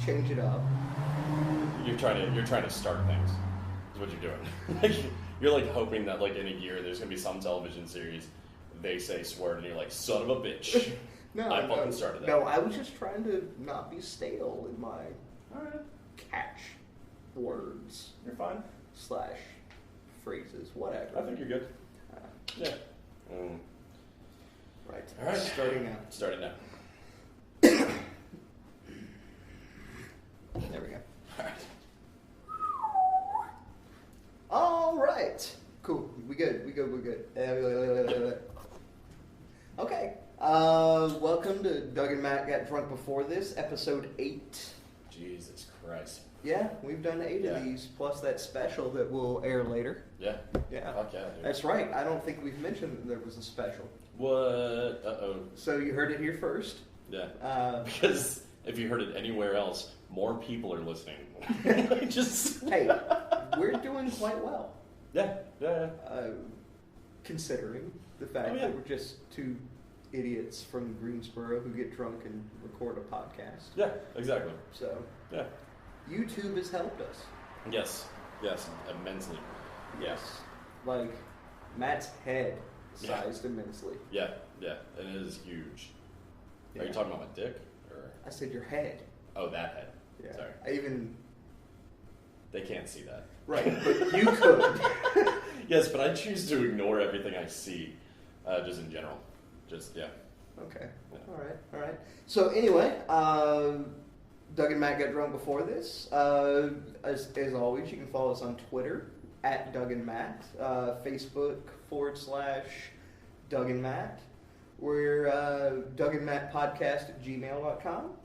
change it up. You're trying to start things. Is what you're doing. You're like hoping that like in a year there's gonna be some television series they say swear and you're like, son of a bitch. I fucking started that. No, I was just trying to not be stale in my catch words. You're fine. / phrases, whatever. I think you're good. Yeah. Right. All right. Starting now. There we go. All right. Cool. We good. Okay. Welcome to Doug and Matt Got Drunk Before This, episode 8. Jesus Christ. Yeah, we've done 8 of these, plus that special that will air later. Yeah. Yeah. Fuck yeah, dude. That's right. I don't think we've mentioned that there was a special. What? Uh-oh. So you heard it here first. Yeah. Because if you heard it anywhere else, more people are listening. Hey, we're doing quite well. Yeah. Considering the fact that we're just 2 idiots from Greensboro who get drunk and record a podcast. Yeah, exactly. So, yeah. YouTube has helped us. Yes, immensely. Yes. Like, Matt's head sized immensely. Yeah, and it is huge. Yeah. Are you talking about my dick? Or? I said your head. Oh, that head. Yeah. Sorry. They can't see that. Right, but you could. Yes, but I choose to ignore everything I see, just in general. Okay. Yeah. All right. So anyway, Doug and Matt Got Drunk Before This. As always, you can follow us on Twitter at Doug and Matt, Facebook / Doug and Matt. We're Doug and Matt Podcast at gmail.com.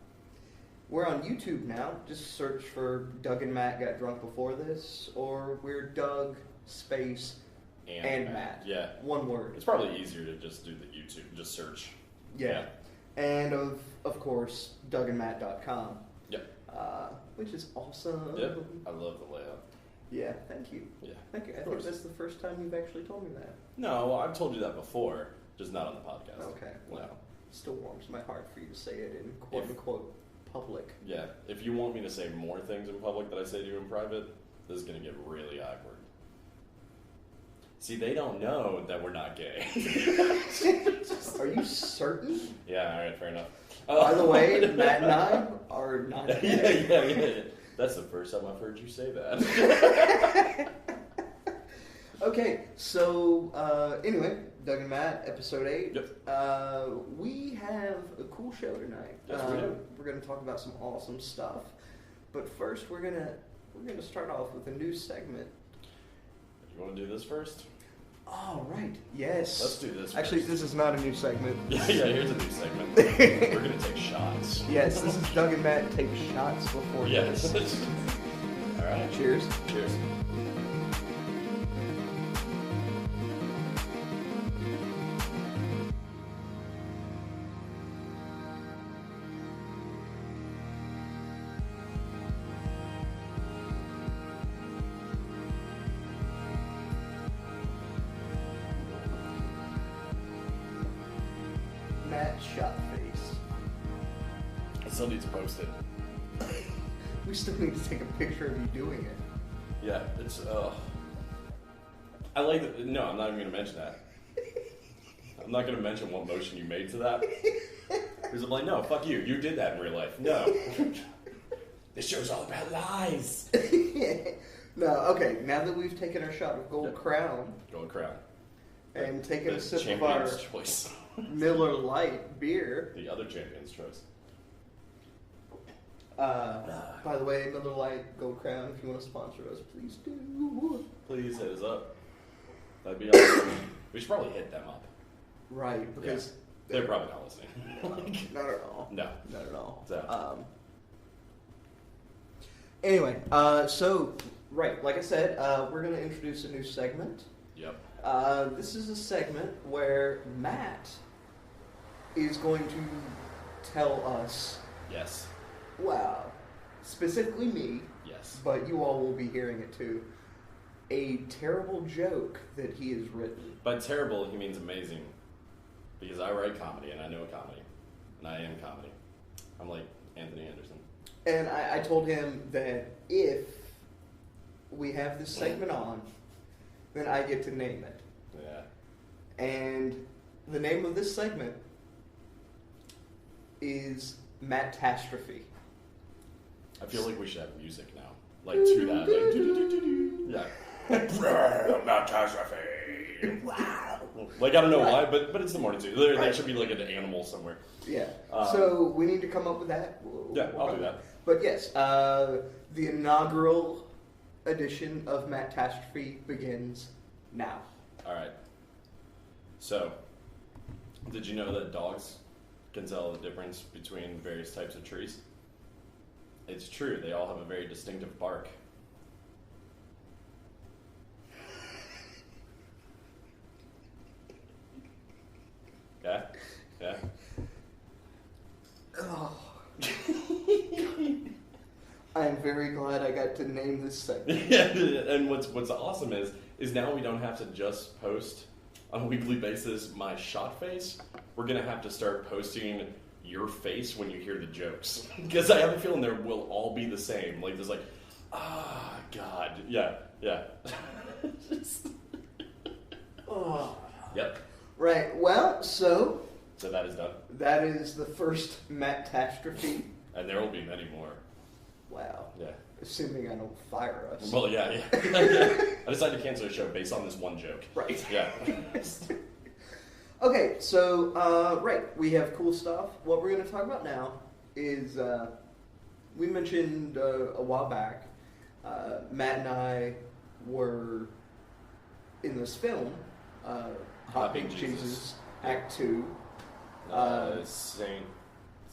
We're on YouTube now. Just search for Doug and Matt Got Drunk Before This, or we're Doug space and Matt. Yeah. One word. It's probably easier to just do the YouTube, just search. Yeah. And of course, DougandMatt.com. Yep. Which is awesome. Yep. I love the layout. Yeah, thank you. Yeah. Thank you. I think that's the first time you've actually told me that. No, I've told you that before, just not on the podcast. Okay. Well, no. It still warms my heart for you to say it in quote-unquote public. Yeah. If you want me to say more things in public that I say to you in private, this is going to get really awkward. See, they don't know that we're not gay. Are you certain? Yeah, alright, fair enough. By the way, Matt and I are not gay. Yeah. That's the first time I've heard you say that. Okay, so anyway, Doug and Matt, episode 8. Yep. We have a cool show tonight. Yes, we do. We're going to talk about some awesome stuff. But first, we're gonna start off with a new segment. You want to do this first? Oh, right. Yes. Let's do this Actually, first. this is not a new segment. Yeah, here's a new segment. We're going to take shots. Yes, this is Doug and Matt take shots before Yes. this. All right. Cheers. Cheers. Matt shot face. I still need to post it. We still need to take a picture of you doing it. Yeah, it's, I like it. No, I'm not even going to mention that. I'm not going to mention what motion you made to that. Because I'm like, no, fuck you. You did that in real life. No. This show's all about lies. No, okay, now that we've taken our shot of Gold Crown. Gold Crown. And taken a sip of Champion's our choice. Miller Lite beer. The other champion's choice. By the way, Miller Lite, Gold Crown, if you want to sponsor us, please do. Please hit us up. That'd be awesome. We should probably hit them up. Right, because... Yeah. They're probably not listening. Not at all. No. Not at all. So. Anyway, so, right, like I said, we're going to introduce a new segment. Yep. This is a segment where Matt is going to tell us... Yes. Wow. Specifically me. Yes. But you all will be hearing it too. A terrible joke that he has written. By terrible, he means amazing. Because I write comedy, and I know comedy. And I am comedy. I'm like Anthony Anderson. And I told him that if we have this segment on, then I get to name it. Yeah. And the name of this segment is Mattastrophe. I feel like we should have music now. Like to that. Like, do-do-do-do-do. Yeah. Mattastrophe. Wow. Like, I don't know why, but it's the morning too. There should be like an animal somewhere. Yeah. So we need to come up with that. I'll do that. But yes, the inaugural edition of Mattastrophe begins now. All right. So, did you know that dogs can tell the difference between various types of trees? It's true. They all have a very distinctive bark. Yeah? Yeah? Oh. I am very glad I got to name this segment. Yeah, and what's awesome is now we don't have to just post on a weekly basis my shot face. We're gonna have to start posting your face when you hear the jokes, because I have a feeling there will all be the same. Like there's like, God, yeah. Oh. Yep. Right. Well, so that is done. that is the first Mattastrophe. And there will be many more. Wow. Yeah. Assuming I don't fire us. Well, yeah. I decided to cancel a show based on this one joke. Right. Yeah. Okay, so, we have cool stuff. What we're going to talk about now is, we mentioned a while back, Matt and I were in this film, Hot Pink Jesus, Act 2.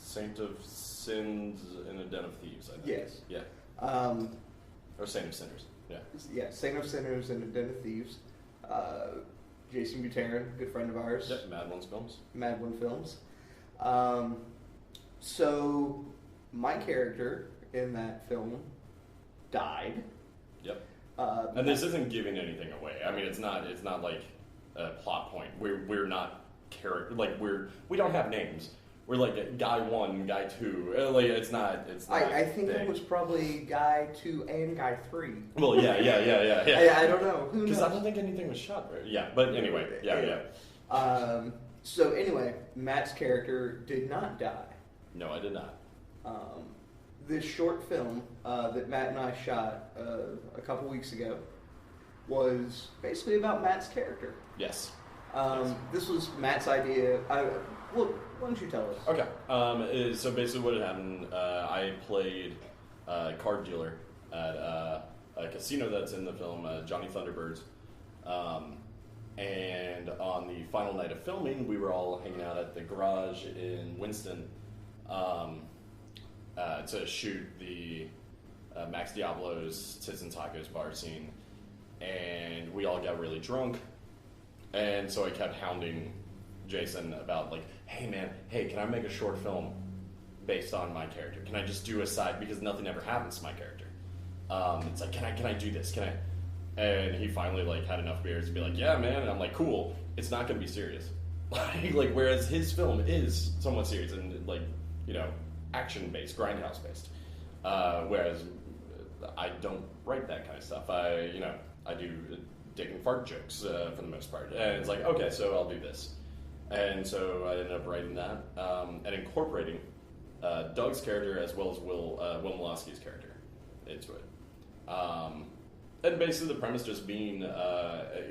Saint of Sins and a Den of Thieves, I think. Yes. Yeah. Or Saint of Sinners. Yeah. Yeah, Saint of Sinners and a Den of Thieves. Jason Buterin, good friend of ours. Yep, Mad Ones Films. Mad One Films. So, my character in that film died. Yep. And this isn't giving anything away. I mean, it's not like a plot point. We're not character, like we don't have names. We're like guy 1, guy 2. Like it's not. I think it was probably guy 2 and guy 3. Well, yeah. I don't know. Who knows? Because I don't think anything was shot. Right? Yeah, but anyway, yeah. So anyway, Matt's character did not die. No, I did not. This short film that Matt and I shot a couple weeks ago was basically about Matt's character. Yes. This was Matt's idea. Well, why don't you tell us? Okay. So basically what had happened, I played a card dealer at a casino that's in the film, Johnny Thunderbirds. And on the final night of filming, we were all hanging out at the garage in Winston to shoot the Max Diablo's Tits and Tacos bar scene. And we all got really drunk. And so I kept hounding Jason about like, hey, can I make a short film based on my character? Can I just do a side, because nothing ever happens to my character. It's like, can I do this? Can I? And he finally like had enough beers to be like, yeah, man. And I'm like, cool. It's not going to be serious. Like, whereas his film is somewhat serious and like, action based, grindhouse based. Whereas I don't write that kind of stuff. I do dick and fart jokes for the most part. And it's like, okay, so I'll do this. And so I ended up writing that and incorporating Doug's character as well as Will Milosky's character into it. And basically the premise just being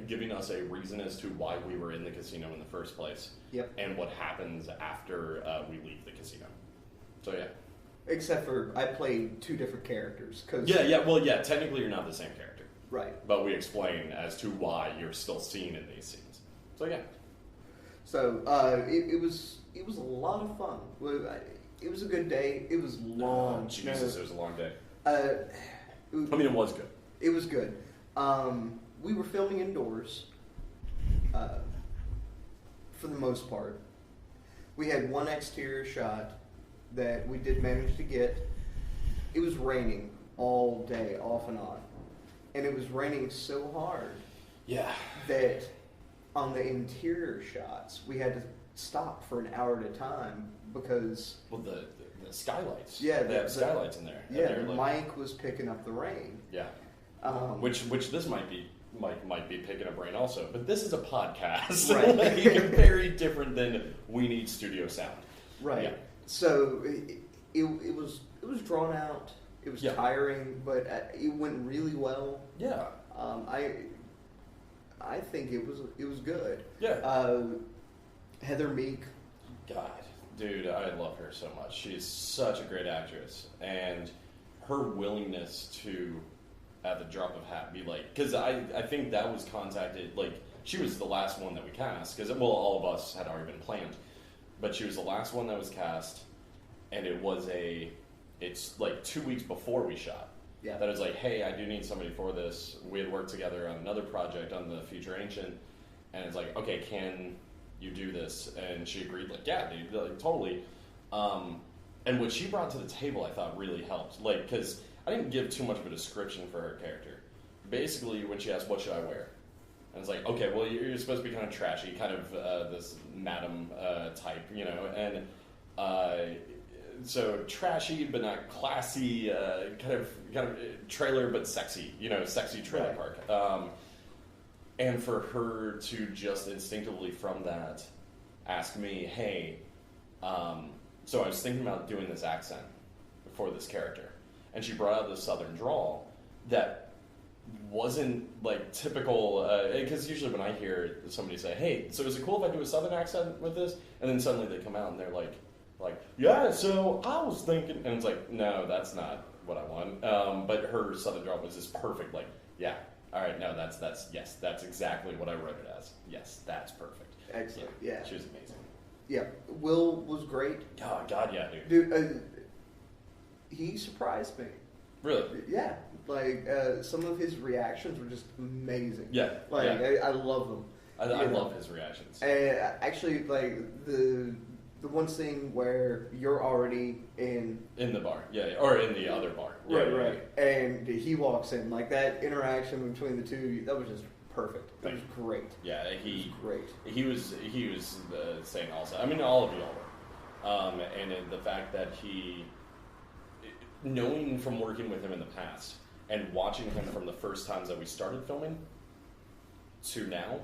giving us a reason as to why we were in the casino in the first place. Yep. And what happens after we leave the casino. So yeah. Except for I played 2 different characters. Yeah, technically you're not the same character. Right. But we explain as to why you're still seen in these scenes. So yeah. So it was a lot of fun. It was a good day. It was long. Oh, Jesus, it was a long day. It was good. It was good. We were filming indoors for the most part. We had one exterior shot that we did manage to get. It was raining all day, off and on. And it was raining so hard that on the interior shots, we had to stop for an hour at a time because... Well, skylights. Yeah, they have skylights in there. Yeah, like, Mike was picking up the rain. Yeah, which this might be picking up rain also, but this is a podcast, right? Like, very different than we need studio sound, right? Yeah. So it was drawn out. It was tiring, but it went really well. Yeah. I think it was good. Yeah. Heather Meek. God, dude, I love her so much. She's such a great actress, and her willingness to, at the drop of hat, be like, because I think that was contacted, like, she was the last one that we cast, because, well, all of us had already been planned, but she was the last one that was cast, and it's like 2 weeks before we shot. Yeah. That was like, hey, I do need somebody for this. We had worked together on another project on the Future Ancient, and it's like, okay, can you do this? And she agreed, like, yeah, dude, like, totally. And what she brought to the table, I thought, really helped. Like, because I didn't give too much of a description for her character. Basically, when she asked, what should I wear? And it's like, okay, well, you're supposed to be kind of trashy, kind of this madam type, you know, and so trashy but not classy, kind of trailer but sexy, you know, sexy trailer park. And for her to just instinctively from that ask me, hey, so I was thinking about doing this accent for this character, and she brought out this southern drawl that wasn't like typical, because usually when I hear somebody say, hey, so is it cool if I do a southern accent with this? And then suddenly they come out and they're like, yeah, so I was thinking, and it's like, no, that's not what I want. But her southern drawl was just perfect. Like, yeah, all right, no, that's yes, that's exactly what I wrote it as. Yes, that's perfect. Excellent. Yeah. She was amazing. Yeah, Will was great. Oh, God, yeah, dude. Dude, he surprised me. Really? Yeah, like some of his reactions were just amazing. Yeah, like yeah. I love them. I love his reactions. Actually, like the one scene where you're already in the bar, yeah, or in the other bar, right, and he walks in, like that interaction between the two, that was just perfect. It was great. Yeah, great. He was saying also. I mean, all of y'all were, and the fact that he, knowing from working with him in the past and watching him from the first times that we started filming to now.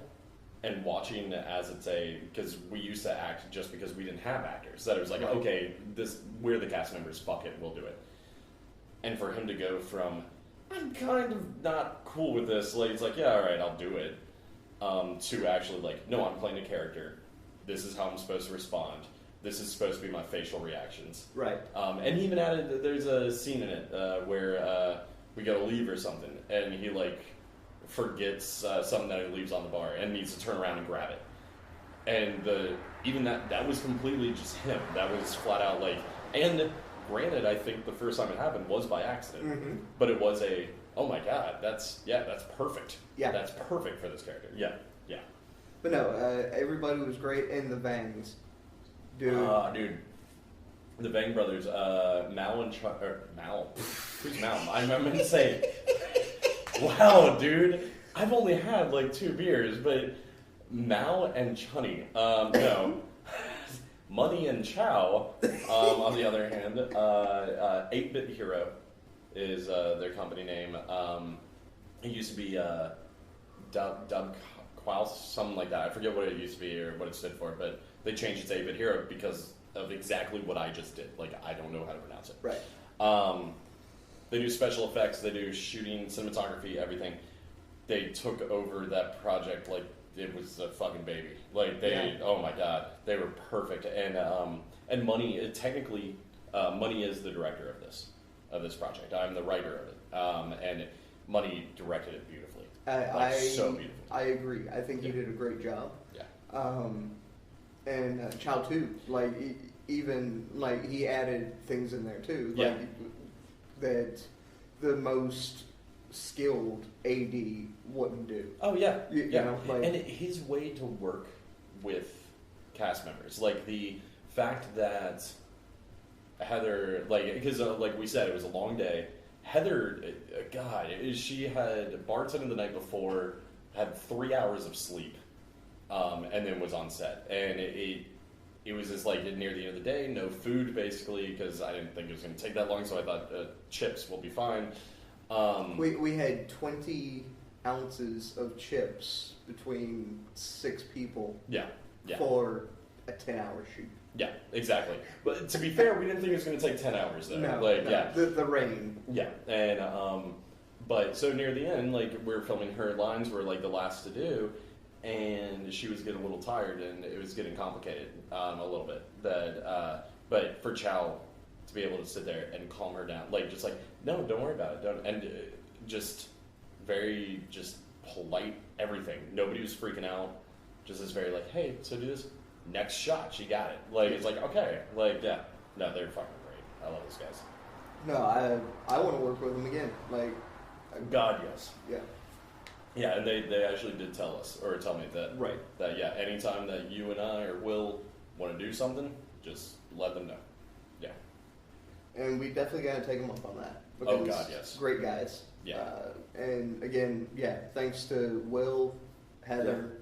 And watching as it's because we used to act just because we didn't have actors. That it was like, okay, we're the cast members, fuck it, we'll do it. And for him to go from, I'm kind of not cool with this, like, it's like, yeah, all right, I'll do it, to actually like, no, I'm playing a character. This is how I'm supposed to respond. This is supposed to be my facial reactions. Right. And he even added, there's a scene in it where we gotta leave or something, and he like, forgets something that he leaves on the bar and needs to turn around and grab it. And even that was completely just him. That was flat out like, and granted, I think the first time it happened was by accident, but it was oh my God, that's perfect. Yeah. That's perfect for this character. Yeah. Yeah. But no, everybody was great, and the Vangs. Dude. The Vang brothers, Mal and Mal. Who's Mal? I meant to say, wow, dude. I've only had like 2 beers, but Mal and Chunny. No. Money and Chow, on the other hand. 8-Bit Hero is their company name. It used to be Dub Quaus, something like that. I forget what it used to be or what it stood for, but they changed it to 8-Bit Hero because of exactly what I just did. Like, I don't know how to pronounce it. Right. They do special effects, they do shooting, cinematography, everything. They took over that project like it was a fucking baby. Like, oh my God, they were perfect. And Money, technically, Money is the director of this project. I'm the writer of it. And Money directed it beautifully. So beautiful. I agree. I think he did a great job. Yeah. And Chow too. Like, even like he added things in there too. Yeah. Like, that the most skilled AD wouldn't do. Oh yeah, you know, like, and his way to work with cast members, like the fact that Heather, like, because like we said, it was a long day. Heather, God, she had bartended the night before, had 3 hours of sleep, and then was on set, and it was just like near the end of the day, no food basically, because I didn't think it was going to take that long, so I thought chips will be fine. We had 20 ounces of chips between 6 people Yeah. for a 10-hour shoot. Yeah, exactly. But to be fair, we didn't think it was going to take 10 hours though. No, Yeah. The rain. Yeah, and but so near the end, like we're filming, her lines were like the last to do, and she was getting a little tired, and it was getting complicated a little bit. But for Chow to be able to sit there and calm her down, like just like no, don't worry about it, don't, and just very just polite everything. Nobody was freaking out. Just this very like, hey, so do this. Next shot, she got it. Like it's like okay, like yeah, no, they're fucking great. I love those guys. No, I want to work with them again. Like, God, yes. Yeah. Yeah, and they actually did tell us, or tell me that, Right. that yeah, anytime that you and I or Will want to do something, just let them know. Yeah. And we definitely got to take them up on that. Oh, God, yes. Great guys. Yeah. And again, yeah, thanks to Will, Heather,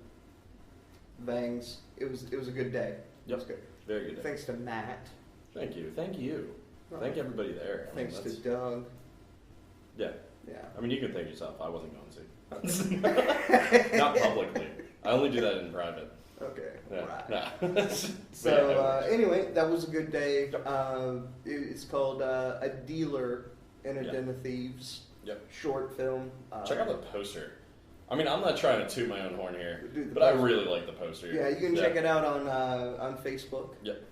Vangs. It was a good day. Yep. It was good. Very good. Thanks to Matt. Thank you. Thank you. Thank everybody there. I mean, Thanks to Doug. Yeah. Yeah. I mean, you can thank yourself. I wasn't going to. Not publicly. I only do that in private. Okay. Yeah. Right. Nah. So anyway, that was a good day. It's called A Dealer in a Den of Thieves. Yep. Short film. Check out the poster. I mean, I'm not trying to toot my own horn here, Dude, but I really like the poster. Yeah, you can check it out on Facebook. Yep.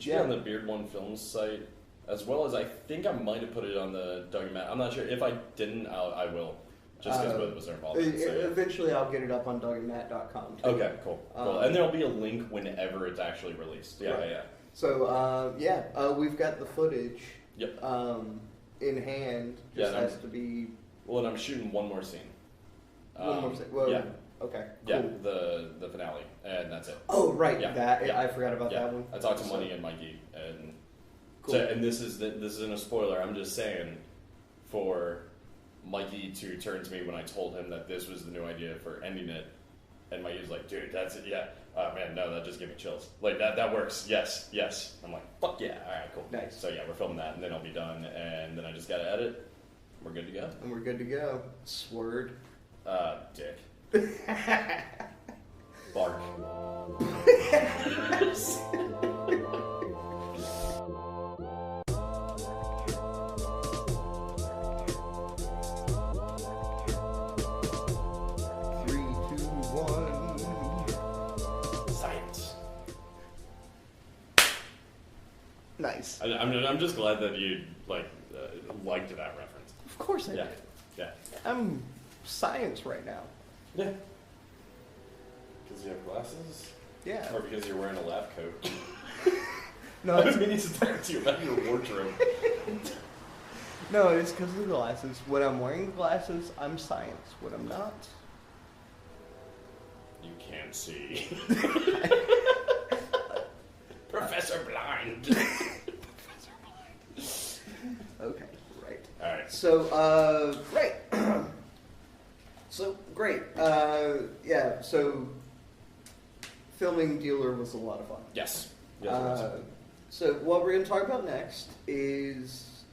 Yeah. On the Beard One Films site, as well as I think I might have put it on the Doug and Matt. I'm not sure. If I didn't, I will. Just because both of us are involved. Eventually, I'll get it up on dougandmatt.com too. Okay, cool. And there'll be a link whenever it's actually released. Yeah, right. yeah. So, we've got the footage Yep. in hand. Just has to be... Well, and I'm shooting one more scene. One more scene. Well, yeah. Okay, cool. Yeah, the finale, and that's it. Oh, right, Yeah. I forgot about that one. I talked to Money and Mikey, and cool. so, and this isn't a spoiler. I'm just saying, for Mikey to turn to me when I told him that this was the new idea for ending it, and Mikey was like, "Dude, that's it, yeah." Man, no, that just gave me chills. Like that works. Yes. I'm like, "Fuck yeah!" All right, cool. Nice. So yeah, we're filming that, and then I'll be done, and then I just gotta edit. We're good to go. And we're good to go. Sword. Dick. Bark. Science. Nice. I'm just glad that you liked that reference. Of course I did. Yeah. I'm science right now. Yeah. Because you have glasses? Yeah. Or because you're wearing a lab coat? No, I was meaning to talk to you about your wardrobe. No, it's because of the glasses. When I'm wearing glasses, I'm science. When I'm not... You can't see. Professor Blind. Professor Blind. Okay, right. All right. So, right. So, great. So filming Dealer was a lot of fun. Yes. Yes, it was. So what we're going to talk about next is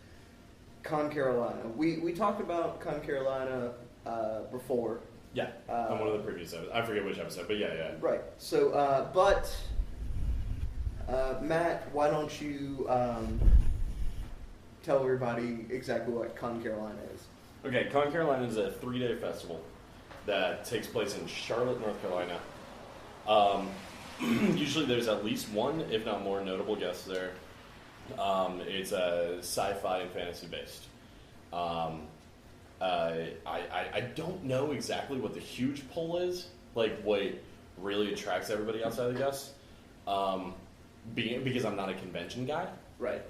ConCarolina. We talked about ConCarolina before. Yeah, on one of the previous episodes. I forget which episode, but yeah. Right. So, Matt, why don't you tell everybody exactly what ConCarolina is? Okay, ConCarolina is a 3-day festival that takes place in Charlotte, North Carolina. Usually there's at least one, if not more, notable guests there. It's sci-fi and fantasy based. I don't know exactly what the huge pull is, like what really attracts everybody outside the guests, because I'm not a convention guy. Right.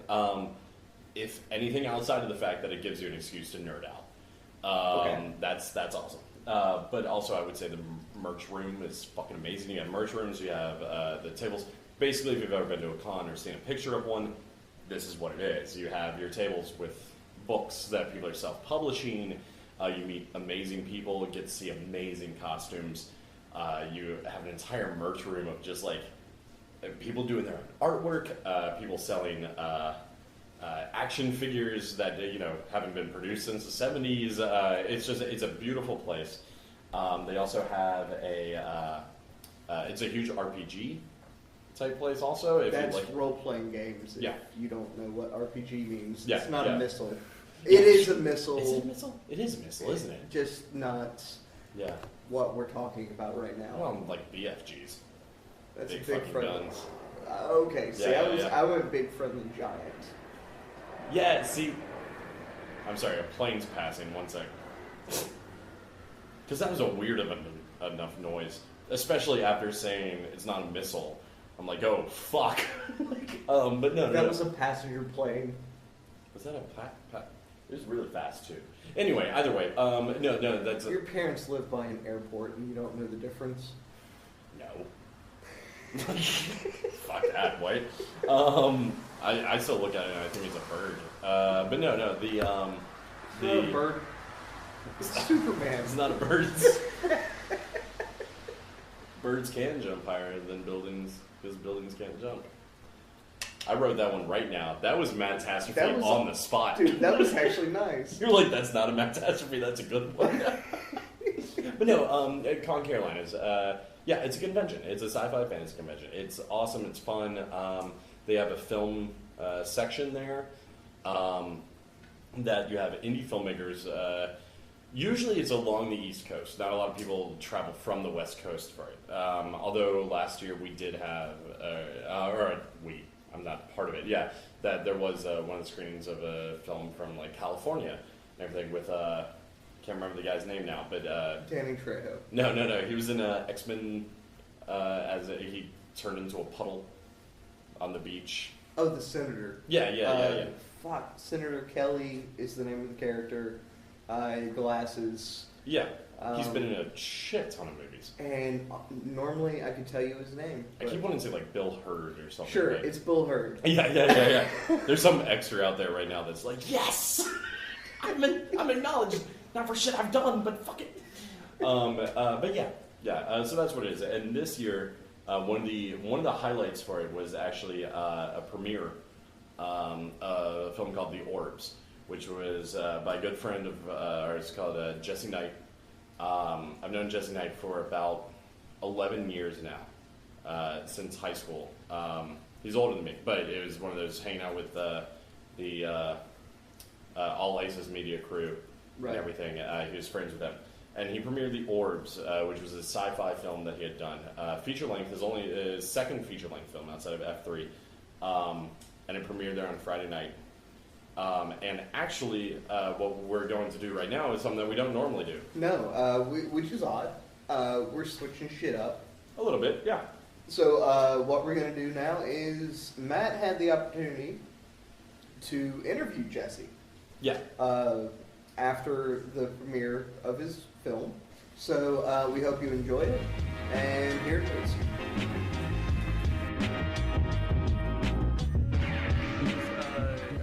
If anything outside of the fact that it gives you an excuse to nerd out, Okay. that's awesome. But also I would say the merch room is fucking amazing. You have merch rooms, you have the tables. Basically, if you've ever been to a con or seen a picture of one, this is what it is. You have your tables with books that people are self-publishing. You meet amazing people, get to see amazing costumes. You have an entire merch room of just like people doing their own artwork, people selling action figures that haven't been produced since the 70s. It's a beautiful place. They also have it's a huge RPG type place also. If That's you like role-playing games. If Yeah. you don't know what RPG means. Yeah, It's not yeah. a missile. Yeah. It is a missile. Is it a missile? It is a missile, isn't it? Just not Yeah. what we're talking about right now. Well, like BFGs. That's big a big fucking friendly. guns. Okay, see, Yeah, I went big friendly giant. Yeah, see... I'm sorry, a plane's passing. 1 sec. Because that was a weird enough noise. Especially after saying it's not a missile. I'm like, oh, fuck. But no. That was a passenger plane. Was that a It was really fast, too. Anyway, either way. No, that's... Your parents live by an airport and you don't know the difference? No. Fuck that, White. I still look at it and I think it's a bird. But no, It's not a bird. It's Superman. It's not a bird. Birds can jump higher than buildings because buildings can't jump. I wrote that one right now. That was Matastrophe on the spot. Dude, that was actually nice. You're like, that's not a Matastrophe, that's a good one. But no, ConCarolinas, yeah, it's a convention. It's a sci-fi fantasy convention. It's awesome, it's fun. They have a film section there that you have indie filmmakers. Usually it's along the East Coast. Not a lot of people travel from the West Coast for it. Although last year we did have, I'm not part of it, yeah, that there was one of the screenings of a film from like California and everything with, can't remember the guy's name now, but... Danny Trejo. No, he was in X-Men he turned into a puddle on the beach. Oh, the senator. Yeah. Fuck, Senator Kelly is the name of the character. Glasses. Yeah, he's been in a shit ton of movies. And normally I could tell you his name. I keep wanting to say like Bill Hurd or something. Sure, right? it's Bill Hurd. Yeah. There's some extra out there right now that's like, yes, I'm acknowledged, not for shit I've done, but fuck it. But yeah. So that's what it is. And this year, one of the highlights for it was actually a premiere, a film called The Orbs, which was by a good friend of ours called Jesse Knight. I've known Jesse Knight for about 11 years now, since high school. He's older than me, but it was one of those hanging out with the All Isis Media crew and everything. He was friends with them. And he premiered The Orbs, which was a sci-fi film that he had done. Feature length is only his second feature length film outside of F3. And it premiered there on Friday night. And actually, what we're going to do right now is something that we don't normally do. No, which is odd. We're switching shit up. A little bit, yeah. So what we're going to do now is Matt had the opportunity to interview Jesse. Yeah. After the premiere of his film. So we hope you enjoyed it. And here it is.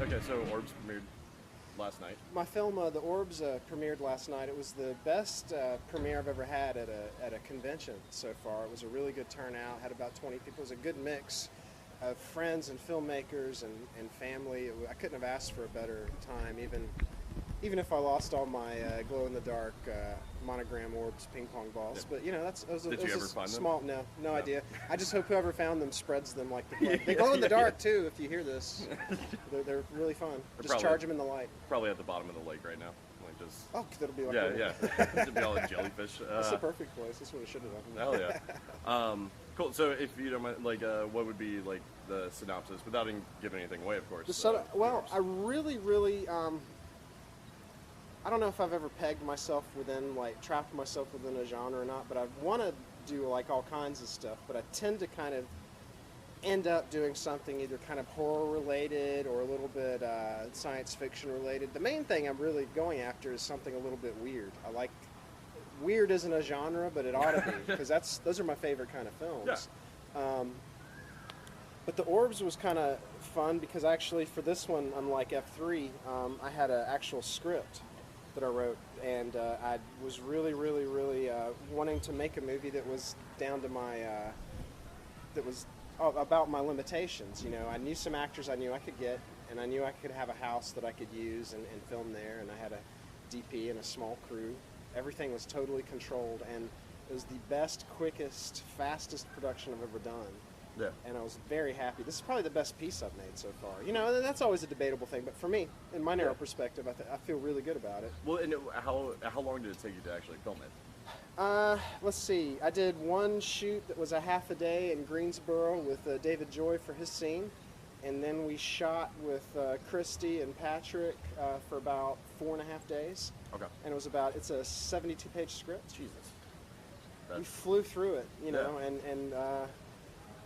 Okay, so Orbs premiered last night. My film, The Orbs, premiered last night. It was the best premiere I've ever had at a convention so far. It was a really good turnout, had about 20 people. It was a good mix of friends and filmmakers and family. I couldn't have asked for a better time, even if I lost all my glow-in-the-dark monogram orbs ping pong balls. But, you know, Did you ever find small, them? No idea. I just hope whoever found them spreads them like the plug. They glow in the dark, too, if you hear this. They're really fun. Just charge them in the light. Probably at the bottom of the lake right now. Like just. Oh, that'll be like Yeah. It'd be all like jellyfish. That's the perfect place. That's what it should have done. Hell yeah. Cool. So if you don't mind, like, what would be like the synopsis without even giving anything away, of course? Well, I really, I don't know if I've ever pegged myself trapped myself within a genre or not, but I want to do like all kinds of stuff, but I tend to kind of end up doing something either kind of horror related or a little bit science fiction related. The main thing I'm really going after is something a little bit weird. Weird isn't a genre, but it ought to be, because those are my favorite kind of films. Yeah. But The Orbs was kind of fun because actually for this one, unlike F3, I had an actual script that I wrote, and I was really wanting to make a movie that was down to my, that was about my limitations. You know, I knew some actors I knew I could get, and I knew I could have a house that I could use and film there, and I had a DP and a small crew. Everything was totally controlled, and it was the best, quickest, fastest production I've ever done. Yeah. And I was very happy. This is probably the best piece I've made so far. You know, that's always a debatable thing, but for me, in my narrow perspective, I feel really good about it. Well, and how long did it take you to actually film it? Let's see. I did one shoot that was a half a day in Greensboro with David Joy for his scene, and then we shot with Christy and Patrick for about 4.5 days. Okay. And it's a 72-page script. Jesus. We flew through it, you know, and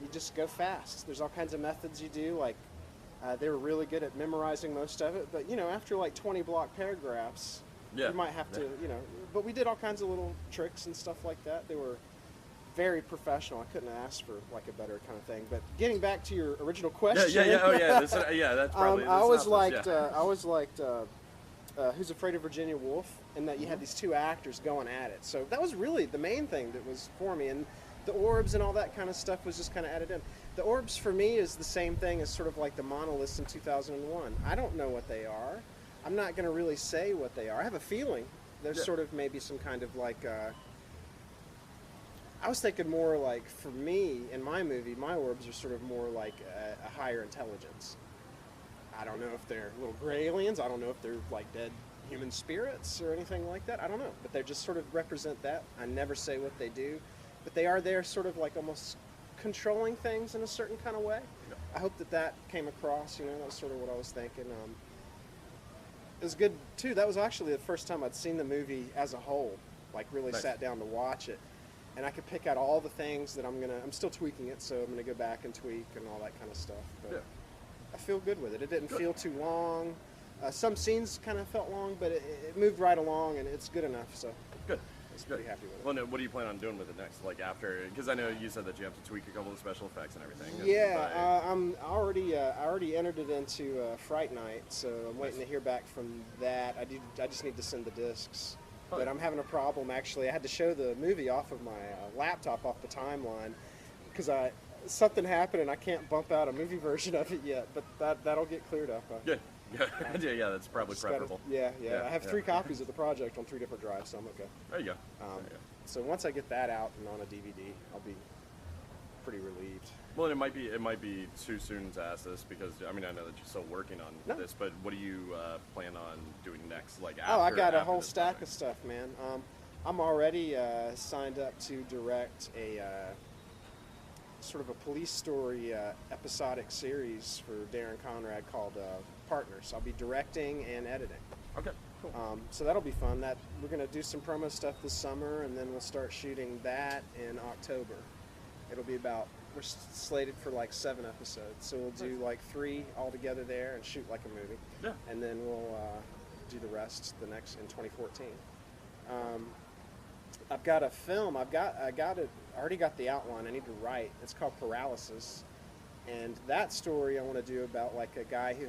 you just go fast. There's all kinds of methods you do, like they were really good at memorizing most of it, but you know, after like 20 block paragraphs, you might have to, you know, but we did all kinds of little tricks and stuff like that. They were very professional. I couldn't ask for like a better kind of thing. But getting back to your original question. Oh yeah. That's probably. I always liked Who's Afraid of Virginia Woolf, and that you had these two actors going at it. So that was really the main thing that was for me. And the orbs and all that kind of stuff was just kind of added in. The orbs for me is the same thing as sort of like the monoliths in 2001. I don't know what they are. I'm not going to really say what they are. I have a feeling there's sort of maybe some kind of like. I was thinking more like, for me, in my movie, my orbs are sort of more like a higher intelligence. I don't know if they're little gray aliens. I don't know if they're like dead human spirits or anything like that. I don't know. But they just sort of represent that. I never say what they do. But they are there sort of like almost controlling things in a certain kind of way. Yeah. I hope that came across, you know, that was sort of what I was thinking. It was good, too. That was actually the first time I'd seen the movie as a whole, like really sat down to watch it. And I could pick out all the things that I'm still tweaking it, so I'm going to go back and tweak and all that kind of stuff. But I feel good with it. It didn't feel too long. Some scenes kind of felt long, but it moved right along, and it's good enough, so. Good. I was pretty happy with it. Well, no, what do you plan on doing with it next? Like after, because I know you said that you have to tweak a couple of special effects and everything. Yeah, I already entered it into Fright Night, so I'm waiting to hear back from that. I just need to send the discs. But I'm having a problem, actually. I had to show the movie off of my laptop off the timeline because something happened and I can't bump out a movie version of it yet, but that'll get cleared up. Good. Yeah, that's probably preferable. I have 3 copies of the project on 3 different drives, so I'm okay. There you go. So once I get that out and on a DVD, I'll be pretty relieved. Well, it might be too soon to ask this because I mean I know that you're still working on this, but what do you plan on doing next? Like after, I got a whole stack of stuff, man. I'm already signed up to direct a sort of a police story episodic series for Darren Conrad called Partners. I'll be directing and editing. Okay, cool. So that'll be fun. We're gonna do some promo stuff this summer, and then we'll start shooting that in October. It'll be we're slated for like 7 episodes, so we'll do like 3 all together there and shoot like a movie. Yeah. And then we'll do the rest in 2014. I've got a film. I already got the outline. I need to write. It's called Paralysis, and that story I want to do about like a guy who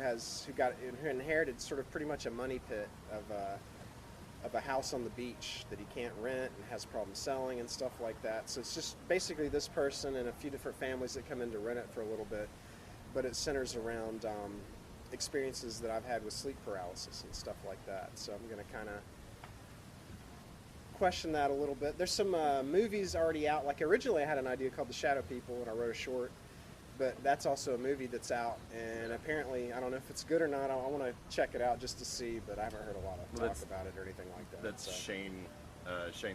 inherited sort of pretty much a money pit of a house on the beach that he can't rent and has problems selling and stuff like that. So it's just basically this person and a few different families that come in to rent it for a little bit, but it centers around experiences that I've had with sleep paralysis and stuff like that. So I'm going to kind of question that a little bit. There's some movies already out. Like originally I had an idea called The Shadow People, and I wrote a short, but that's also a movie that's out, and apparently, I don't know if it's good or not. I want to check it out just to see, but I haven't heard a lot of talk about it or anything like that. That's Shane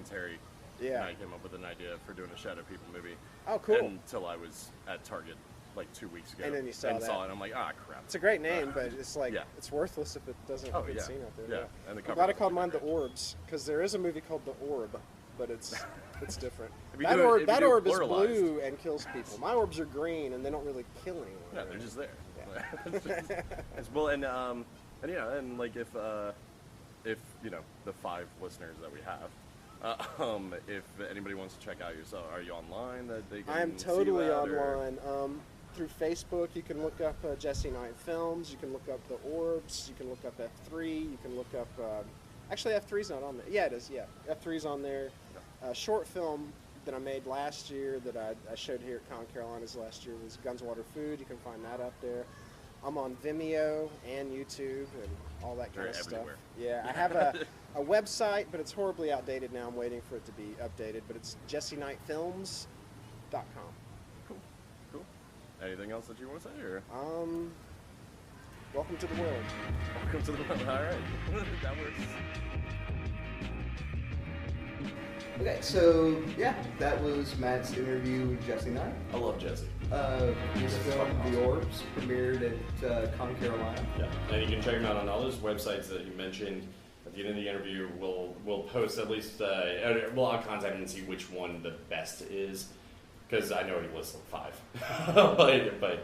Terry. Yeah. I came up with an idea for doing a Shadow People movie. Oh, cool. Until I was at Target like 2 weeks ago. And then you saw that. Saw it, and I'm like, crap. It's a great name, but it's like, it's worthless if it doesn't get seen out there. Yeah. And the I'm glad I called mine The Orbs, because there is a movie called The Orb, but it's different. That orb is blue and kills people. My orbs are green and they don't really kill anyone. No, they're just there. Yeah. Well, and like if you know the 5 listeners that we have, if anybody wants to check out yourself, are you online? That they can I'm totally see that, online. Through Facebook, you can look up Jesse Knight Films. You can look up The Orbs. You can look up F3. You can look up. Actually, F3's not on there. Yeah, it is. Yeah, F3's on there. Short film that I made last year that I showed here at ConCarolinas last year was Guns, Water, Food. You can find that up there. I'm on Vimeo and YouTube and all that kind of stuff. Everywhere. Yeah, I have a website, but it's horribly outdated now. I'm waiting for it to be updated, but it's jesseknightfilms.com. Cool. Anything else that you want to say? Or? Welcome to the world. Welcome to the world. All right. That works. Okay, so yeah, that was Matt's interview with Jesse Knight. I love Jesse. His film The Orbs premiered at ConCarolinas. Yeah, and you can check him out on all those websites that he mentioned. At the end of the interview, we'll post at least, I'll contact him and see which one the best is, because I know he lists like 5, but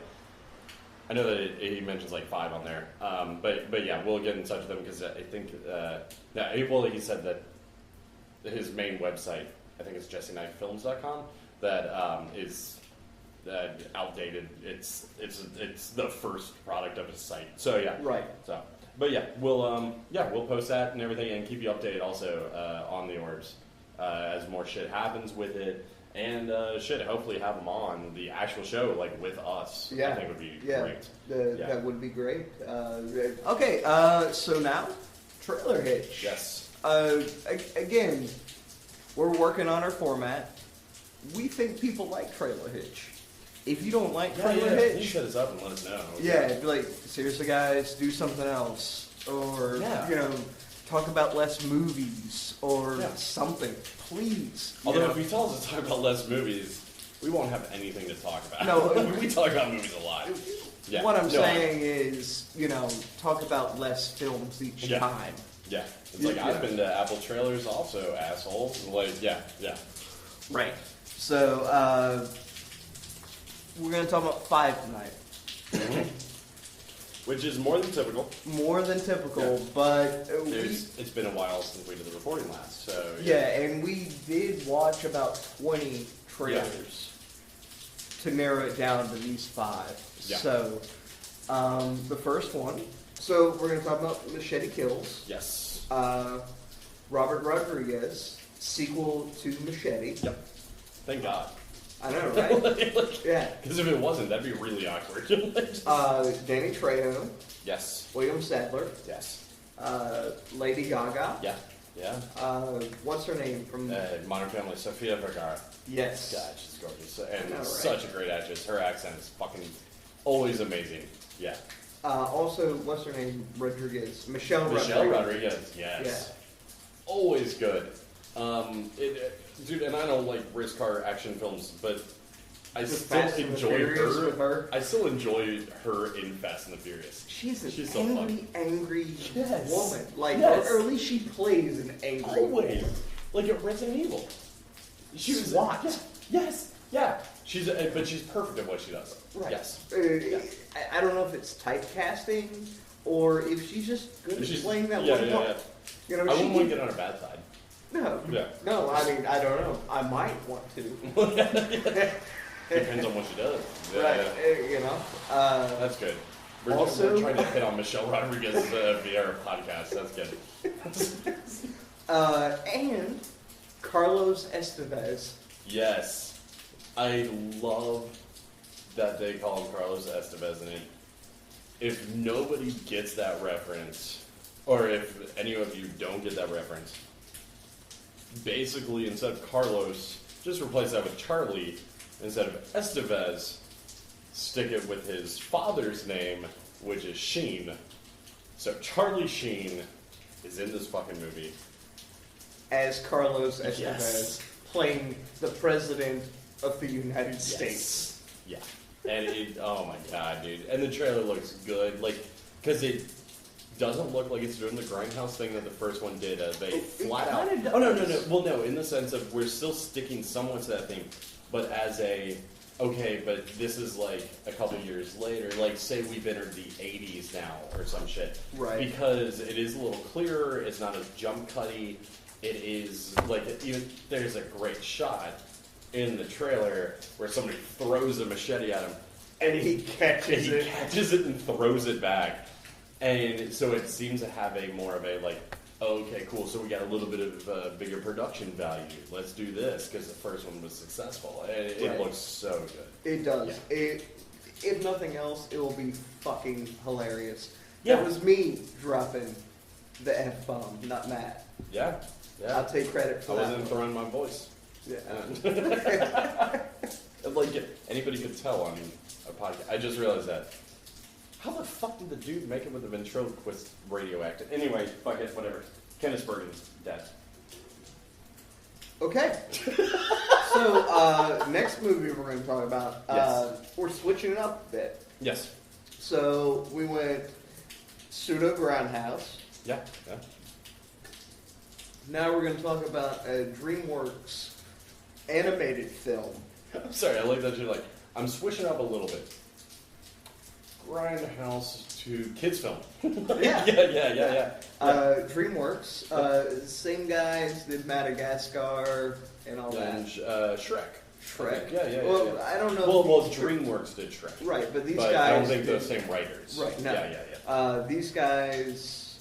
I know that he mentions like 5 on there. But yeah, we'll get in touch with him because I think he said that his main website, I think it's jesseknightfilms.com, that is outdated. It's the first product of his site. So yeah, Right. So, but yeah, we'll post that and everything, and keep you updated also on the Orbs as more shit happens with it, and hopefully have them on the actual show like with us. Yeah. I think would be Yeah, great. that would be great. Okay, so now, Trailer Hitch. Yes. Again, we're working on our format. We think people like Trailer Hitch. If you don't like Trailer You Hitch, set us up and let us know. yeah, be like, seriously guys, do something else. Or, Yeah. talk about less movies or Yeah. something. Please. Although if he tells us to talk about less movies, we won't have anything to talk about. No. we talk about movies a lot. Yeah. What I'm No, saying is, talk about less films each Yeah. time. Yeah. It's like, Yeah. I've been to Apple trailers also, asshole. Like, yeah. Right. So, we're going to talk about 5 tonight. Which is more than typical. More than typical, Yeah. but It's been a while since we did the recording last, so and we did watch about 20 trailers to narrow it down to these 5. Yeah. So, the first one. So we're going to talk about Machete Kills. Yes. Robert Rodriguez, sequel to Machete. Yep. Thank God. I know, right? Yeah. Because if it wasn't, that'd be really awkward. Danny Trejo, Yes. William Sadler, Yes. Lady Gaga. Yeah. Yeah. What's her name from? Modern Family, Sofia Vergara. Yes. God, she's gorgeous. And I know, right? such a great actress. Her accent is fucking always amazing. Yeah. Also, what's her name? Rodriguez. Michelle Rodriguez, yes. Yeah. Always good. Dude, and I don't like race car action films, but I The still Fast and the enjoy Furious her. with her. I still enjoy her in Fast and the Furious. She's an She's so angry Yes. woman. Like, Yes. or at least she plays an angry Always. woman. Like at Resident Evil. She was SWAT. Yes. Yeah. But she's perfect at what she does. Right. Yes. I don't know if it's typecasting or if she's just good at She's- playing that yeah, one yeah, part. yeah. You know, I she wouldn't want to can- get on her bad side. No. Yeah. No, I mean, I don't know. I might want to. Depends on what she does. Yeah, Right. yeah. That's good. We're Also- trying to hit on Michelle Rodriguez via our podcast. That's good. And Carlos Estevez. Yes. I love that they call him Carlos Estevez, and if nobody gets that reference, or if any of you don't get that reference, basically instead of Carlos, just replace that with Charlie. Instead of Estevez, stick it with his father's name, which is Sheen. So Charlie Sheen is in this fucking movie. As Carlos Estevez, Yes. playing the President of the United States. Yeah. And oh my god, dude. And the trailer looks good. Like, because it doesn't look like it's doing the grindhouse thing that the first one did. They It flat out. kinda Oh, no. does. Well, no, in the sense of we're still sticking somewhat to that thing, but as okay, but this is like a couple years later. Like, say we've entered the 80s now or some shit. Right. Because it is a little clearer. It's not as jump cutty. It is like, there's a great shot in the trailer where somebody throws a machete at him, And he catches it. catches it and throws it back, and so it seems to have a more of a like okay, cool. So we got a little bit of bigger production value. Let's do this because the first one was successful. It Right. looks so good. It does. Yeah. If nothing else, it will be fucking hilarious. Yeah. That was me dropping the F-bomb, not Matt. Yeah, yeah. I'll take credit I for that. wasn't throwing my voice. Yeah. Like anybody could tell on a podcast. I just realized that. How the fuck did the dude make it with the ventriloquist radioactive? Anyway, fuck it, whatever. Kenneth Bergen's dead. Okay. So, next movie we're going to talk about, Yes. we're switching it up a bit. Yes. So, we went pseudo grindhouse. Yeah. Yeah. Now we're going to talk about a DreamWorks animated film. I'm sorry, I like that you're like, I'm switching up a little bit. Grindhouse to kids film. Yeah. yeah. DreamWorks, same guys did Madagascar and all And that. Shrek. Shrek. Yeah. Well, I don't know. Well, if these- DreamWorks did Shrek. Right, but these But guys. I don't think did- the same writers. Right, no. Yeah. These guys,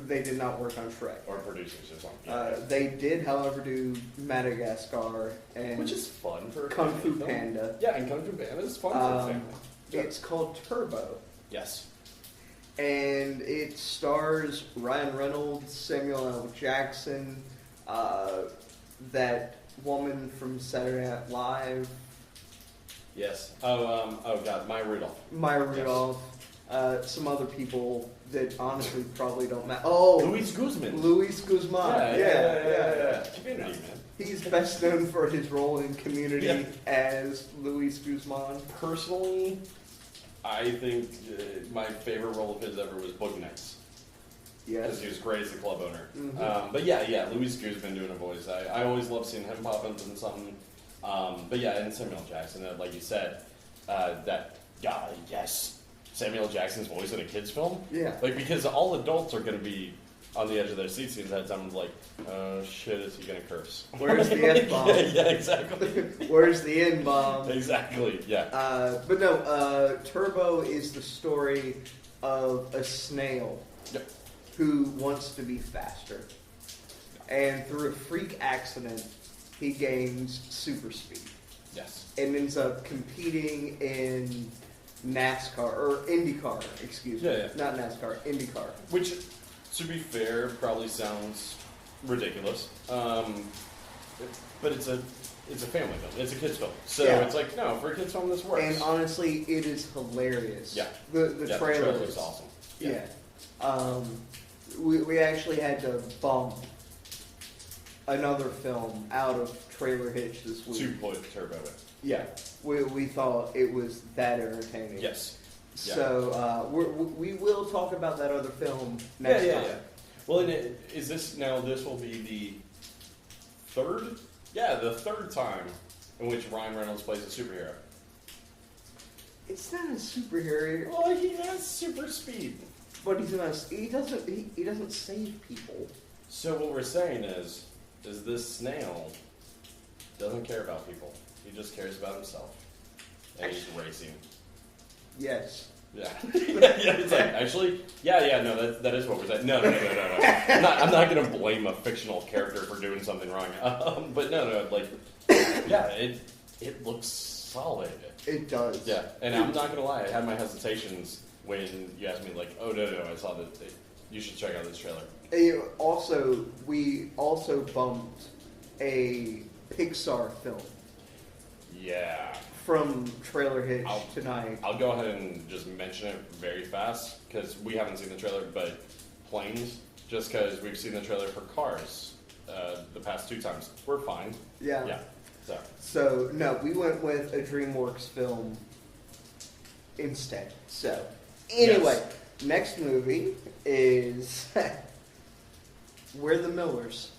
they did not work on Shrek. Or producers or something. They did, however, do Madagascar and Which is fun for a Kung family Fu film. Panda. Yeah, and Kung Fu Panda is fun for a family. It's called Turbo, Yes. and it stars Ryan Reynolds, Samuel L. Jackson, that woman from Saturday Night Live, Yes. Oh God, Maya Rudolph. Maya Rudolph, some other people that honestly probably don't matter. Oh, Luis Guzman. Luis Guzman. Yeah. Community, man. He's best known for his role in Community Yeah. as Luis Guzman. Personally, I think my favorite role of his ever was Boogie Nights. Because Yes. he was great as the club owner. Mhm. But yeah, Luis Guzman doing a voice. I always love seeing him pop into something. But yeah, and Samuel Jackson, like you said, that guy, yes. Samuel L. Jackson's voice in a kid's film? Yeah. Like, because all adults are going to be on the edge of their seats the entire time, like, oh shit, is he going to curse? Where's the F-bomb? yeah, exactly. Where's the N-bomb? Exactly, yeah. But no, Turbo is the story of a snail Yep. who wants to be faster. And through a freak accident, he gains super speed Yes. and ends up competing in NASCAR, or IndyCar, excuse me. Yeah. Not NASCAR, IndyCar. Which, to be fair, probably sounds ridiculous. But it's a family film. It's a kid's film. So Yeah. it's like, no, for a kid's film, this works. And honestly, it is hilarious. Yeah. The yeah, trailer the trailer is looks awesome. Yeah. We actually had to bump another film out of Trailer Hitch this week. To put Turbo in. Yeah. We thought it was that entertaining. Yes. Yeah. So we will talk about that other film next time. Yeah. Well, and is this now? This will be the third? Yeah, the third time in which Ryan Reynolds plays a superhero. It's not a superhero, Well, he has super speed. but he's not. He doesn't save people. So what we're saying is this snail doesn't care about people. He just cares about himself. And he's racing. Yes. Yeah. yeah, it's like, actually, no, that is what we're saying. No. I'm not going to blame a fictional character for doing something wrong. But no, like, yeah, it looks solid. It does. Yeah, and I'm not going to lie, I had my hesitations when you asked me, like, oh, no, I saw that, you should check out this trailer. We also bumped a Pixar film Yeah. from Trailer Hitch tonight. I'll go ahead and just mention it very fast, because we haven't seen the trailer, but Planes, just because we've seen the trailer for Cars the past 2 times. We're fine. Yeah. Yeah. So, no, we went with a DreamWorks film instead. So, anyway, Next movie is We're the Millers.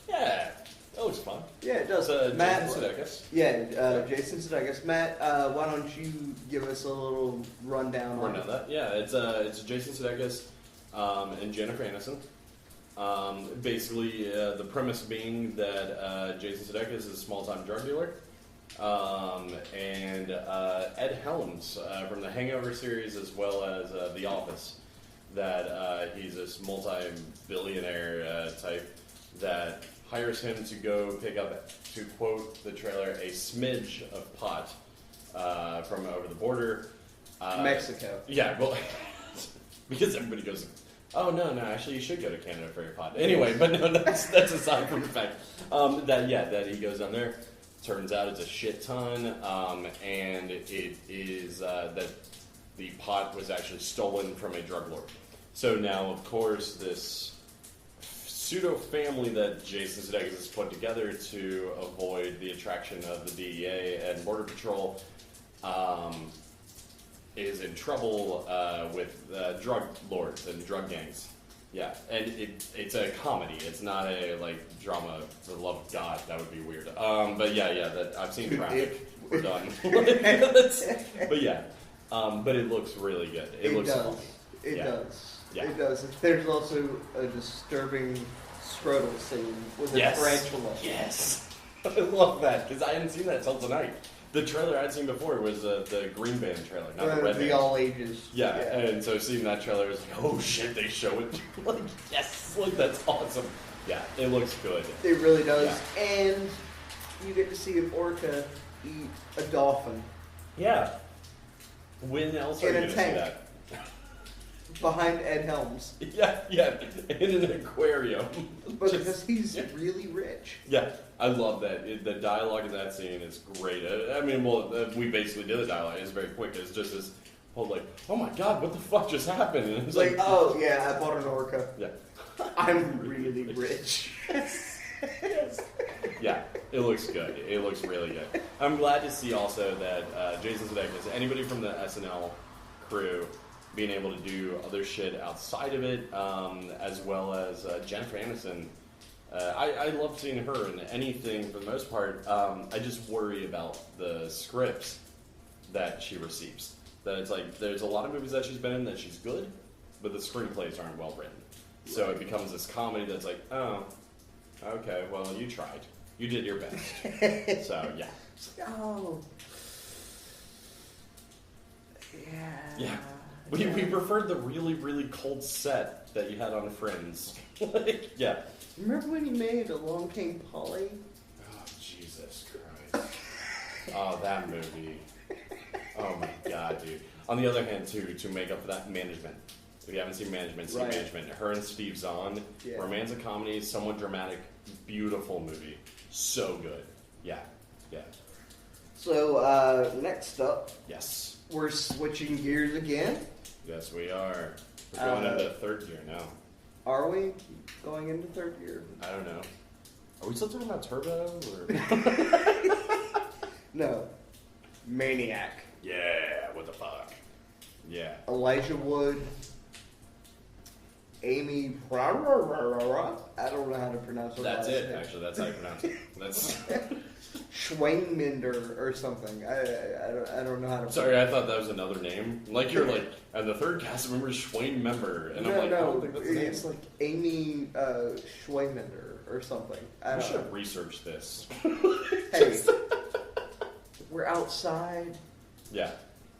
Yeah. That looks fun. Yeah, it does. Matt, Jason Sudeikis. Yeah, Jason Sudeikis. Matt, why don't you give us a little rundown on it? That. Yeah, it's Jason Sudeikis and Jennifer Aniston. Basically, the premise being that Jason Sudeikis is a small-time drug dealer, and Ed Helms from the Hangover series as well as The Office that he's this multi-billionaire type that hires him to go pick up, to quote the trailer, a smidge of pot from over the border. Mexico. Yeah, well, because everybody goes, oh, no, actually, you should go to Canada for your pot. Anyway, but no, that's aside from the fact that he goes down there. Turns out it's a shit ton, and it is that the pot was actually stolen from a drug lord. So now, of course, this pseudo-family that Jason Sudeikis has put together to avoid the attraction of the DEA and Border Patrol is in trouble with drug lords and drug gangs. Yeah, and it's a comedy. It's not a drama for the love of God. That would be weird. But that I've seen Traffic. We're done. But yeah, but it looks really good. It looks does. funny. It Yeah. does. Yeah. It does. There's also a disturbing scrotal scene with a tarantula. Yes. I love that because I hadn't seen that till tonight. The trailer I'd seen before was the Green Band trailer, not the Red Band. The all ages. Yeah, and so seeing that trailer was like, oh shit, they show it. Like, yes, look, that's awesome. Yeah, it looks good. It really does. Yeah. And you get to see an orca eat a dolphin Yeah. When else are In you a going to see tank. that? behind Ed Helms. Yeah, in an aquarium. But because he's really rich. Yeah, I love that. The dialogue in that scene is great. I mean, we basically did the dialogue. It's very quick. It's just this whole oh my god, what the fuck just happened? And it's Like, oh yeah, I bought an orca. Yeah. I'm really rich. Yeah, it looks good. It looks really good. I'm glad to see also that Jason Sudeikis, anybody from the SNL crew, being able to do other shit outside of it, as well as Jennifer Aniston. I love seeing her in anything for the most part. I just worry about the scripts that she receives. That it's there's a lot of movies that she's been in that she's good, but the screenplays aren't well written. So it becomes this comedy that's oh, okay, well, you tried. You did your best. So, yeah. Oh. Yeah. Yeah. We preferred the really, really cold set that you had on Friends. Yeah. Remember when you made Along Came Polly? Oh, Jesus Christ. Oh, that movie. Oh, my God, dude. On the other hand, too, to make up for that, Management. If you haven't seen Management, see Right. Management. Her and Steve Zahn. Yeah. Romantic comedy, somewhat dramatic, beautiful movie. So good. Yeah. Yeah. So, next up, Yes. we're switching gears again. Yes, we are. We're going into third gear now. Are we going into third gear? I don't know. Are we still talking about Turbo? Or? No. Maniac. Yeah, what the fuck? Yeah. Elijah Wood. Amy. I don't know how to pronounce her That's last it, name. actually. That's how you pronounce it. That's. Schweinminder or something. I don't know how to. Sorry, I thought that was another name. Like you're and the third cast member is Schwain Member, and I'm I don't think that's the name. It's like Amy Schweinminder or something. I We don't should know. have researched this. Hey, we're outside. Yeah,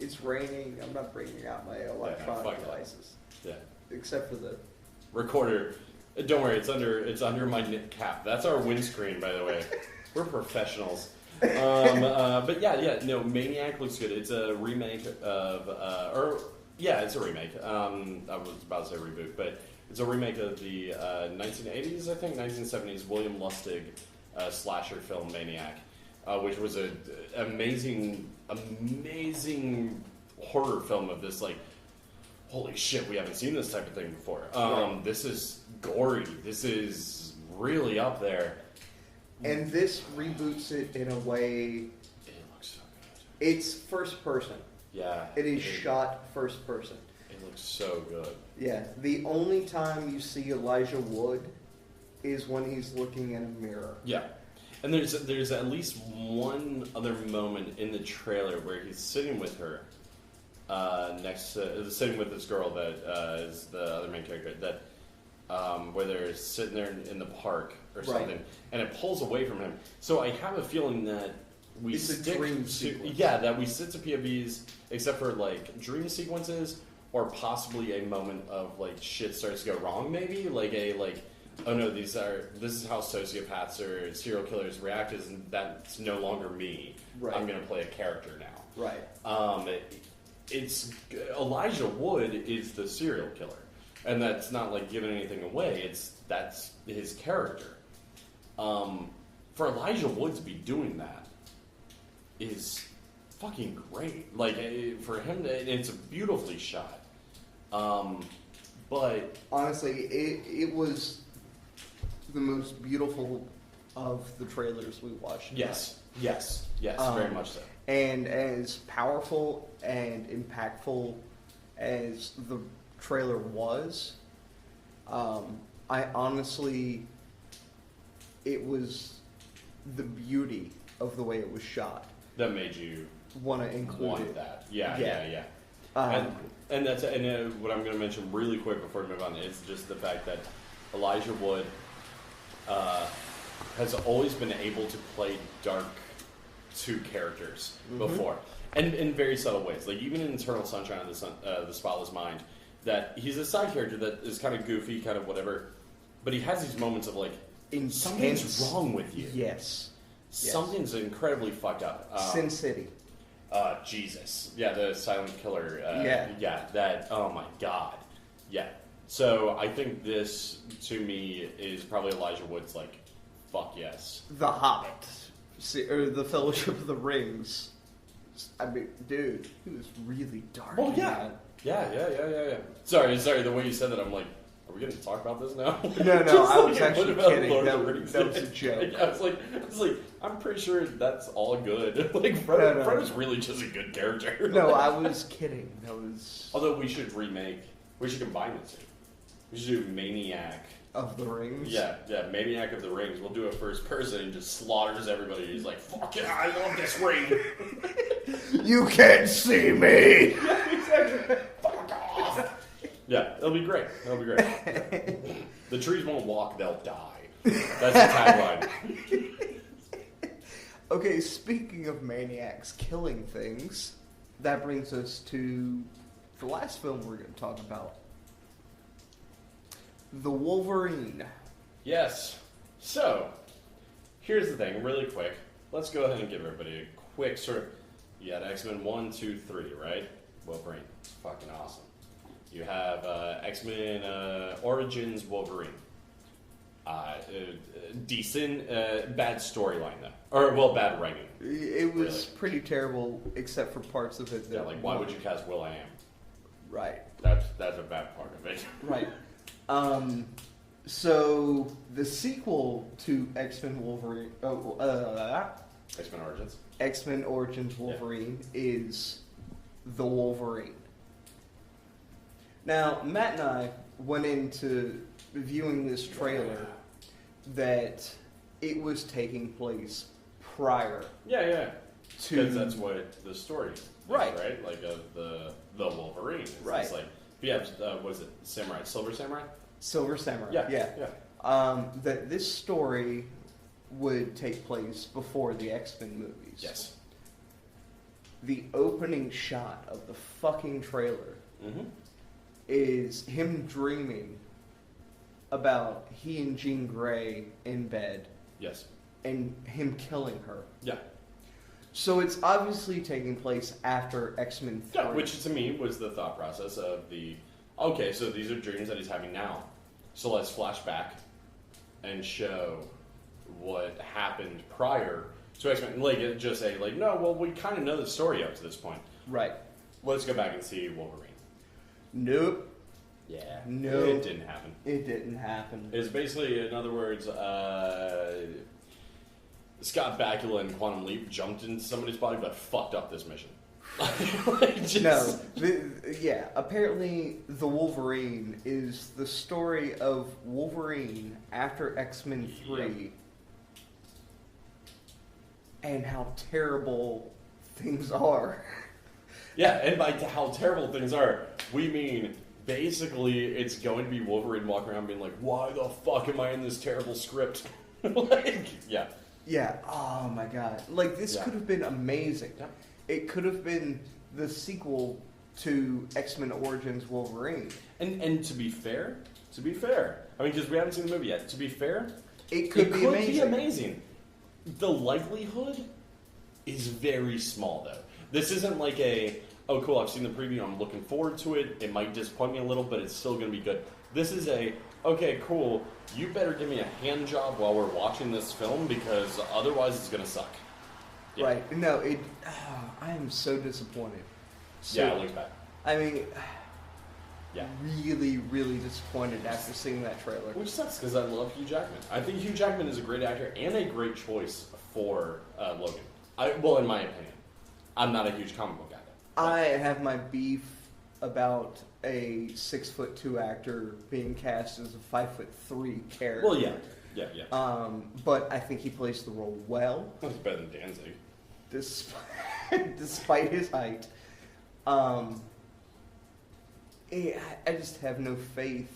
It's raining. I'm not bringing out my electronic fuck that. devices, yeah. except for the. Recorder. Don't worry, it's under my knit cap. That's our windscreen, by the way. We're professionals. But no, Maniac looks good. It's a remake of, it's a remake. I was about to say reboot, but it's a remake of the 1980s, I think, 1970s William Lustig slasher film Maniac, which was an amazing horror film of this, holy shit, we haven't seen this type of thing before. Right. This is gory. This is really up there. And this reboots it in a way. It looks so good. It's first person. Yeah. It is shot first person. It looks so good. Yeah. The only time you see Elijah Wood is when he's looking in a mirror. Yeah. And there's at least one other moment in the trailer where he's sitting with her, sitting with this girl that is the other main character, that where they're sitting there in the park or something, Right. and it pulls away from him. So I have a feeling that It's a dream sequence. that we stick to POVs, except for dream sequences or possibly a moment of like shit starts to go wrong. Maybe oh no, this is how sociopaths or serial killers react. Is that's no longer me. Right. I'm going to play a character now. Right. It's Elijah Wood is the serial killer, and that's not like giving anything away. That's his character. For Elijah Wood to be doing that is fucking great. Like for him, it's beautifully shot. But honestly, it was the most beautiful of the trailers we watched. Yes, very much so. And as powerful and impactful as the trailer was, I honestly, it was the beauty of the way it was shot That made you want to include want it. that. Yeah. And that's what I'm going to mention really quick before we move on is just the fact that Elijah Wood has always been able to play dark to characters before, and in very subtle ways. Like even in Eternal Sunshine of the Spotless Mind, that he's a side character that is kind of goofy, kind of whatever, but he has these moments of like, something's wrong with you. Yes. Something's incredibly fucked up. Sin City. Jesus. Yeah, the silent killer. Yeah, that, oh my god. Yeah. So I think this, to me, is probably Elijah Wood's like, fuck yes. The Hobbit. Or the Fellowship of the Rings. I mean, dude, he was really dark. Oh, in yeah. that. Yeah. Sorry, the way you said that, I'm like, are we going to talk about this now? No, I was like, actually what about kidding. Lord of the Rings? That was a joke. I was like, I'm pretty sure that's all good. Like, Frodo's really just a good character. No, I was kidding. That was... Although we should combine the two. We should do Maniac of the Rings? Yeah, Maniac of the Rings. We'll do it first person and just slaughters everybody. He's like, fuck yeah, I love this ring. You can't see me! Yeah, exactly. Fuck off. Yeah, it'll be great. The trees won't walk, they'll die. That's the tagline. Okay, speaking of maniacs killing things, that brings us to the last film we're going to talk about. The Wolverine. Yes. So, here's the thing, really quick. Let's go ahead and give everybody a quick sort of... You had X-Men 1, 2, 3, right? Wolverine. It's fucking awesome. You have X-Men Origins Wolverine. Decent, bad storyline though. Or, well, bad writing. It was pretty terrible, except for parts of it that... Yeah, like, why would you cast Will.i.am? Right. That's a bad part of it. Right. So, the sequel to X-Men Wolverine... X-Men Origins. X-Men Origins Wolverine is The Wolverine. Now, Matt and I went into viewing this trailer that it was taking place prior. Yeah. To because that's what the story is, right? Like of the Wolverine. It's like if you have what is it, Samurai, Silver Samurai? Silver Samurai. Yeah. That this story would take place before the X-Men movies. Yes. The opening shot of the fucking trailer is him dreaming about he and Jean Grey in bed. Yes. And him killing her. Yeah. So it's obviously taking place after X-Men 3. Yeah, which to me was the thought process of okay, so these are dreams that he's having now. So let's flash back and show what happened prior to X-Men. Like, just say, like, no, well, we kind of know the story up to this point. Right. Let's go back and see Wolverine. Nope. Yeah. No. It didn't happen. It didn't happen. It's basically, in other words, Scott Bakula in Quantum Leap jumped into somebody's body but fucked up this mission. No. Apparently The Wolverine is the story of Wolverine after X-Men 3 and how terrible things are. Yeah, and by how terrible things are, we mean basically it's going to be Wolverine walking around being like, why the fuck am I in this terrible script? Yeah. Yeah, oh my god. Like, this could have been amazing. Yeah. It could have been the sequel to X-Men Origins Wolverine. And to be fair, I mean, because we haven't seen the movie yet. To be fair, It could be amazing. The likelihood is very small, though. This isn't like oh, cool, I've seen the preview, I'm looking forward to it. It might disappoint me a little, but it's still going to be good. This is okay, cool, you better give me a hand job while we're watching this film, because otherwise it's going to suck. Yeah. Right. No, I am so disappointed. Yeah, it looks bad. I mean, Yeah. really, really disappointed after seeing that trailer. Which sucks, because I love Hugh Jackman. I think Hugh Jackman is a great actor and a great choice for Logan. Well, in my opinion. I'm not a huge comic book guy. I have my beef about a 6'2" actor being cast as a 5'3" character. Well, yeah. But I think he plays the role well. That's better than Danzig. Despite his height. I just have no faith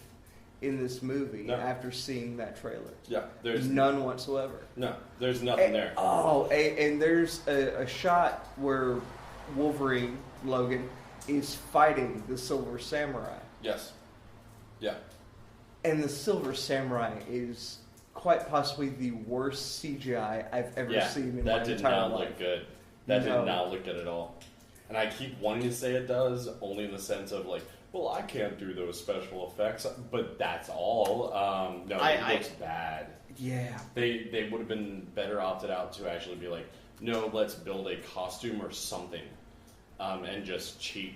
in this movie after seeing that trailer. Yeah, there's none whatsoever. No, there's nothing there. And there's a shot where Wolverine, Logan, is fighting the Silver Samurai. Yes. Yeah. And the Silver Samurai is quite possibly the worst CGI I've ever seen in my entire life. That did not look good. That did not look good at all. And I keep wanting to say it does, only in the sense of like, well, I can't do those special effects, but that's all. No, it looks bad. Yeah. They would have been better opted out to actually be like, no, let's build a costume or something, and just cheat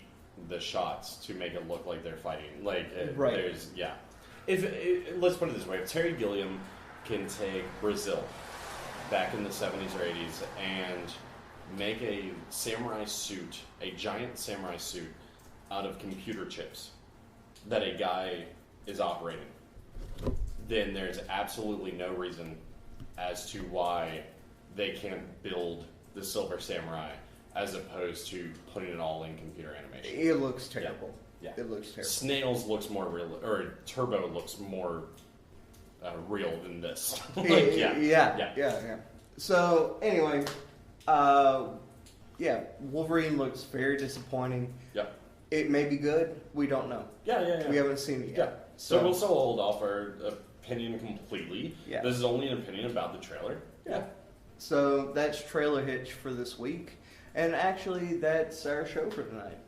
the shots to make it look like they're fighting. Like, there's let's put it this way: if Terry Gilliam can take Brazil back in the 70s or 80s and make a samurai suit, a giant samurai suit, out of computer chips that a guy is operating, then there's absolutely no reason as to why they can't build the Silver Samurai as opposed to putting it all in computer animation. It looks terrible. Yeah. It looks terrible. Snails looks more real, or Turbo looks more real than this. Yeah. So, anyway, Wolverine looks very disappointing. Yeah. It may be good. We don't know. Yeah. We haven't seen it yet. Yeah. So we'll still hold off our opinion completely. Yeah. This is only an opinion about the trailer. Yeah. So that's Trailer Hitch for this week. And actually, that's our show for tonight.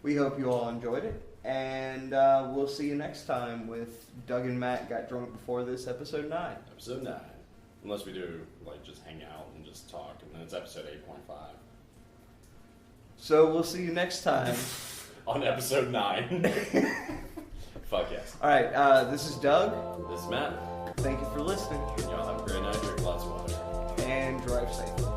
We hope you all enjoyed it. And we'll see you next time with Doug and Matt Got Drunk Before This, episode 9. Episode 9. Unless we do, like, just hang out and just talk. And then it's episode 8.5. So we'll see you next time. On episode 9. Fuck yes. Alright, this is Doug. This is Matt. Thank you for listening. Y'all have a great night. Drink lots of water. And drive safe.